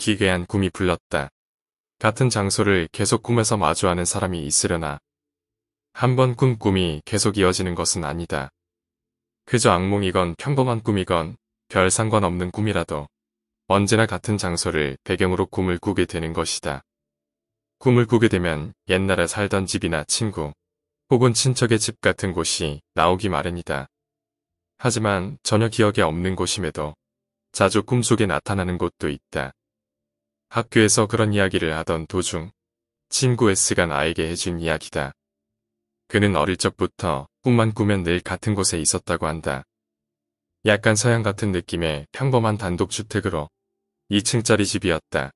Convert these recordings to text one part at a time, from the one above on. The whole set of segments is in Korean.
기괴한 꿈이 불렀다. 같은 장소를 계속 꿈에서 마주하는 사람이 있으려나. 한 번 꾼 꿈이 계속 이어지는 것은 아니다. 그저 악몽이건 평범한 꿈이건 별 상관없는 꿈이라도 언제나 같은 장소를 배경으로 꿈을 꾸게 되는 것이다. 꿈을 꾸게 되면 옛날에 살던 집이나 친구 혹은 친척의 집 같은 곳이 나오기 마련이다. 하지만 전혀 기억에 없는 곳임에도 자주 꿈속에 나타나는 곳도 있다. 학교에서 그런 이야기를 하던 도중 친구 S가 나에게 해준 이야기다. 그는 어릴 적부터 꿈만 꾸면 늘 같은 곳에 있었다고 한다. 약간 서양 같은 느낌의 평범한 단독주택으로 2층짜리 집이었다.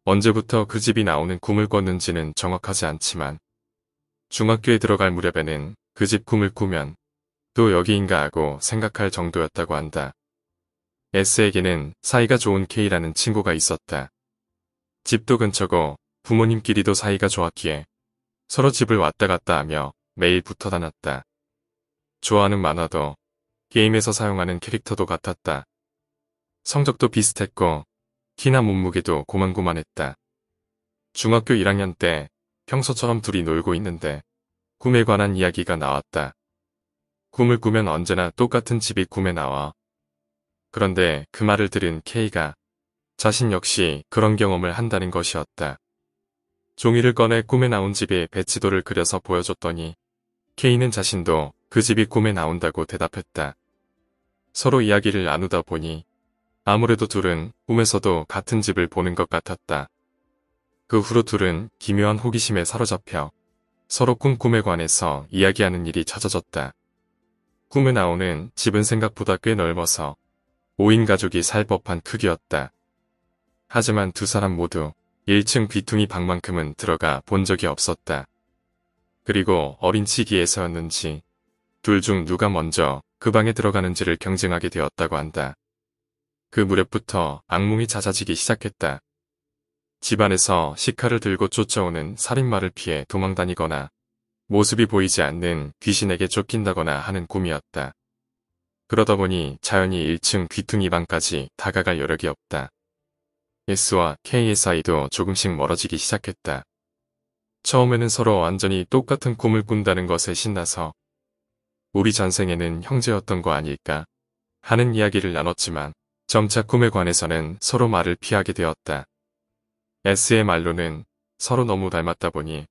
언제부터 그 집이 나오는 꿈을 꿨는지는 정확하지 않지만 중학교에 들어갈 무렵에는 그 집 꿈을 꾸면 또 여기인가 하고 생각할 정도였다고 한다. S에게는 사이가 좋은 K라는 친구가 있었다. 집도 근처고 부모님끼리도 사이가 좋았기에 서로 집을 왔다 갔다 하며 매일 붙어 다녔다. 좋아하는 만화도 게임에서 사용하는 캐릭터도 같았다. 성적도 비슷했고 키나 몸무게도 고만고만했다. 중학교 1학년 때 평소처럼 둘이 놀고 있는데 꿈에 관한 이야기가 나왔다. 꿈을 꾸면 언제나 똑같은 집이 꿈에 나와. 그런데 그 말을 들은 K가 자신 역시 그런 경험을 한다는 것이었다. 종이를 꺼내 꿈에 나온 집의 배치도를 그려서 보여줬더니 K는 자신도 그 집이 꿈에 나온다고 대답했다. 서로 이야기를 나누다 보니 아무래도 둘은 꿈에서도 같은 집을 보는 것 같았다. 그 후로 둘은 기묘한 호기심에 사로잡혀 서로 꿈에 관해서 이야기하는 일이 잦아졌다. 꿈에 나오는 집은 생각보다 꽤 넓어서 5인 가족이 살 법한 크기였다. 하지만 두 사람 모두 1층 귀퉁이 방만큼은 들어가 본 적이 없었다. 그리고 어린 시기에서였는지 둘 중 누가 먼저 그 방에 들어가는지를 경쟁하게 되었다고 한다. 그 무렵부터 악몽이 잦아지기 시작했다. 집안에서 식칼을 들고 쫓아오는 살인마를 피해 도망다니거나 모습이 보이지 않는 귀신에게 쫓긴다거나 하는 꿈이었다. 그러다 보니 자연히 1층 귀퉁이 방까지 다가갈 여력이 없다. S와 K의 사이도 조금씩 멀어지기 시작했다. 처음에는 서로 완전히 똑같은 꿈을 꾼다는 것에 신나서 우리 전생에는 형제였던 거 아닐까 하는 이야기를 나눴지만 점차 꿈에 관해서는 서로 말을 피하게 되었다. S의 말로는 서로 너무 닮았다 보니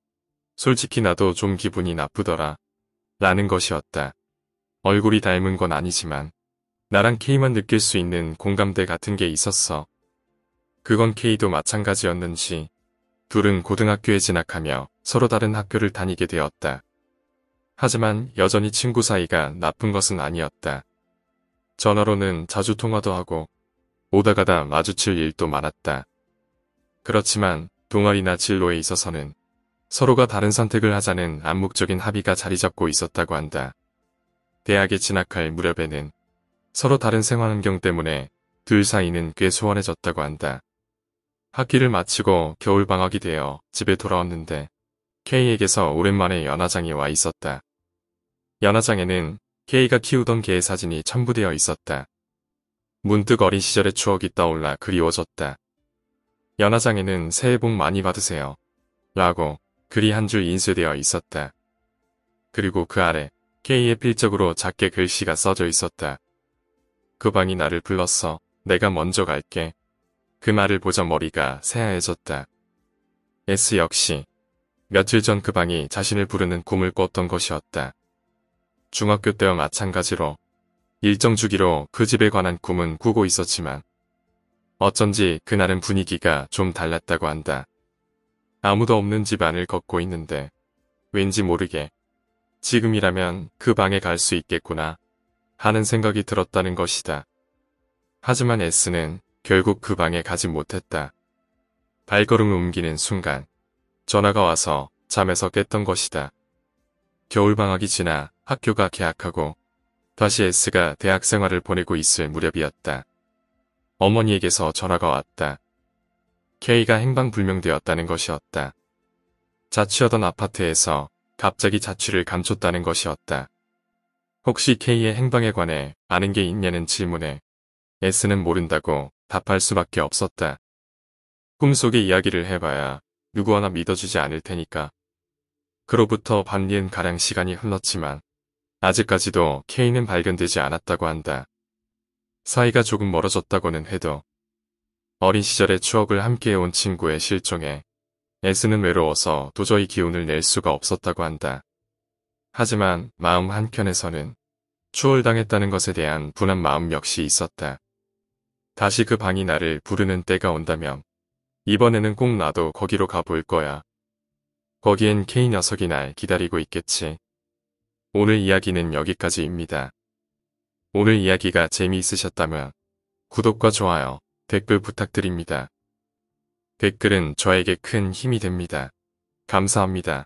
솔직히 나도 좀 기분이 나쁘더라 라는 것이었다. 얼굴이 닮은 건 아니지만 나랑 K만 느낄 수 있는 공감대 같은 게 있었어. 그건 K도 마찬가지였는지 둘은 고등학교에 진학하며 서로 다른 학교를 다니게 되었다. 하지만 여전히 친구 사이가 나쁜 것은 아니었다. 전화로는 자주 통화도 하고 오다 가다 마주칠 일도 많았다. 그렇지만 동아리나 진로에 있어서는 서로가 다른 선택을 하자는 암묵적인 합의가 자리 잡고 있었다고 한다. 대학에 진학할 무렵에는 서로 다른 생활 환경 때문에 둘 사이는 꽤 소원해졌다고 한다. 학기를 마치고 겨울방학이 되어 집에 돌아왔는데 K에게서 오랜만에 연화장이 와 있었다. 연화장에는 K가 키우던 개의 사진이 첨부되어 있었다. 문득 어린 시절의 추억이 떠올라 그리워졌다. 연화장에는 새해 복 많이 받으세요 라고 글이 한 줄 인쇄되어 있었다. 그리고 그 아래 K의 필적으로 작게 글씨가 써져 있었다. 그 방이 나를 불렀어. 내가 먼저 갈게. 그 말을 보자 머리가 새하얘졌다. S 역시 며칠 전 그 방이 자신을 부르는 꿈을 꿨던 것이었다. 중학교 때와 마찬가지로 일정 주기로 그 집에 관한 꿈은 꾸고 있었지만 어쩐지 그날은 분위기가 좀 달랐다고 한다. 아무도 없는 집 안을 걷고 있는데 왠지 모르게 지금이라면 그 방에 갈 수 있겠구나 하는 생각이 들었다는 것이다. 하지만 S는 결국 그 방에 가지 못했다. 발걸음을 옮기는 순간 전화가 와서 잠에서 깼던 것이다. 겨울방학이 지나 학교가 개학하고 다시 S가 대학 생활을 보내고 있을 무렵이었다. 어머니에게서 전화가 왔다. K가 행방불명되었다는 것이었다. 자취하던 아파트에서 갑자기 자취를 감췄다는 것이었다. 혹시 K의 행방에 관해 아는 게 있냐는 질문에 S는 모른다고 답할 수밖에 없었다. 꿈속의 이야기를 해봐야 누구 하나 믿어주지 않을 테니까. 그로부터 반년가량 시간이 흘렀지만 아직까지도 K는 발견되지 않았다고 한다. 사이가 조금 멀어졌다고는 해도 어린 시절의 추억을 함께해온 친구의 실종에 S는 외로워서 도저히 기운을 낼 수가 없었다고 한다. 하지만 마음 한켠에서는 추월당했다는 것에 대한 분한 마음 역시 있었다. 다시 그 방이 나를 부르는 때가 온다면 이번에는 꼭 나도 거기로 가볼 거야. 거기엔 K 녀석이 날 기다리고 있겠지. 오늘 이야기는 여기까지입니다. 오늘 이야기가 재미있으셨다면 구독과 좋아요, 댓글 부탁드립니다. 댓글은 저에게 큰 힘이 됩니다. 감사합니다.